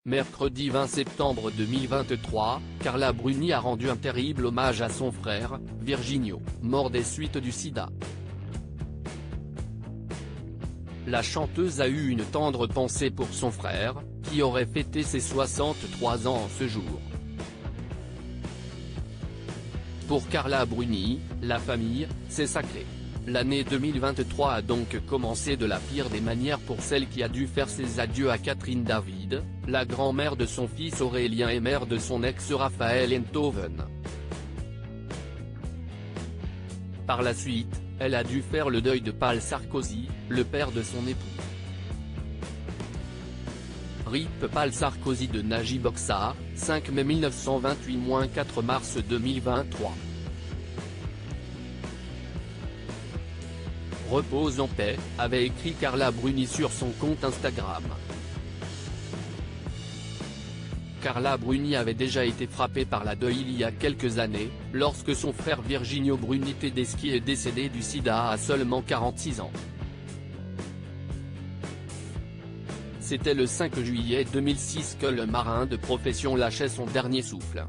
Mercredi 20 septembre 2023, Carla Bruni a rendu un terrible hommage à son frère, Virginio, mort des suites du sida. La chanteuse a eu une tendre pensée pour son frère, qui aurait fêté ses 63 ans en ce jour. Pour Carla Bruni, la famille, c'est sacré. L'année 2023 a donc commencé de la pire des manières pour celle qui a dû faire ses adieux à Catherine David, la grand-mère de son fils Aurélien et mère de son ex Raphaël Enthoven. Par la suite, elle a dû faire le deuil de Paul Sarkozy, le père de son époux. RIP Paul Sarkozy de Najib Boksa, 5 mai 1928-4 mars 2023. Repose en paix, avait écrit Carla Bruni sur son compte Instagram. Carla Bruni avait déjà été frappée par la deuil il y a quelques années, lorsque son frère Virginio Bruni Tedeschi est décédé du sida à seulement 46 ans. C'était le 5 juillet 2006 que le marin de profession lâchait son dernier souffle.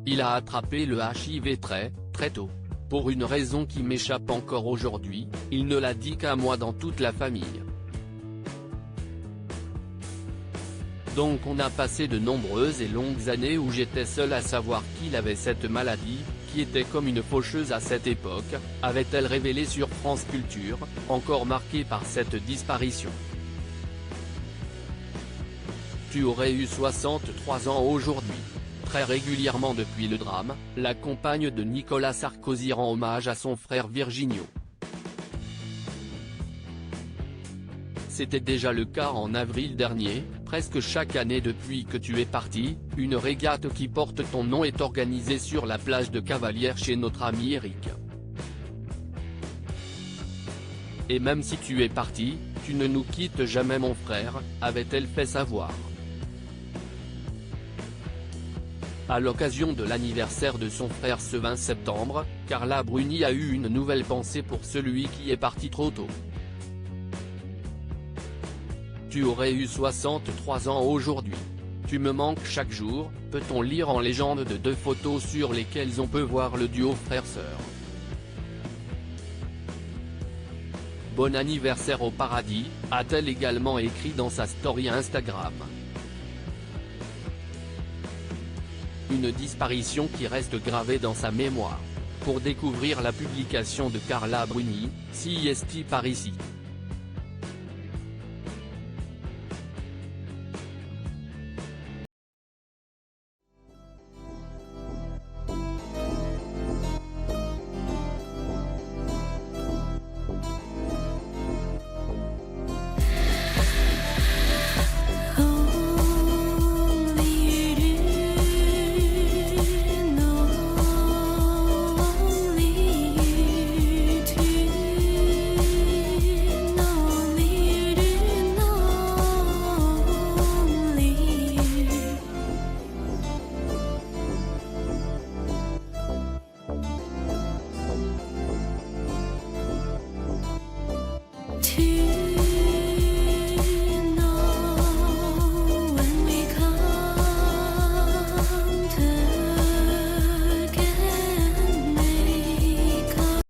Il a attrapé le HIV très tôt. Pour une raison qui m'échappe encore aujourd'hui, il ne l'a dit qu'à moi dans toute la famille. Donc on a passé de nombreuses et longues années où j'étais seul à savoir qu'il avait cette maladie, qui était comme une faucheuse à cette époque, avait-elle révélé sur France Culture, encore marquée par cette disparition. Tu aurais eu 63 ans aujourd'hui. Très régulièrement depuis le drame, la compagne de Nicolas Sarkozy rend hommage à son frère Virginio. C'était déjà le cas en avril dernier, presque chaque année depuis que tu es parti, une régate qui porte ton nom est organisée sur la plage de Cavalières chez notre ami Eric. Et même si tu es parti, tu ne nous quittes jamais mon frère, avait-elle fait savoir. À l'occasion de l'anniversaire de son frère ce 20 septembre, Carla Bruni a eu une nouvelle pensée pour celui qui est parti trop tôt. Tu aurais eu 63 ans aujourd'hui. Tu me manques chaque jour, peut-on lire en légende de deux photos sur lesquelles on peut voir le duo frère-sœur. Bon anniversaire au paradis, a-t-elle également écrit dans sa story Instagram. Une disparition qui reste gravée dans sa mémoire. Pour découvrir la publication de Carla Bruni, CIST par ici.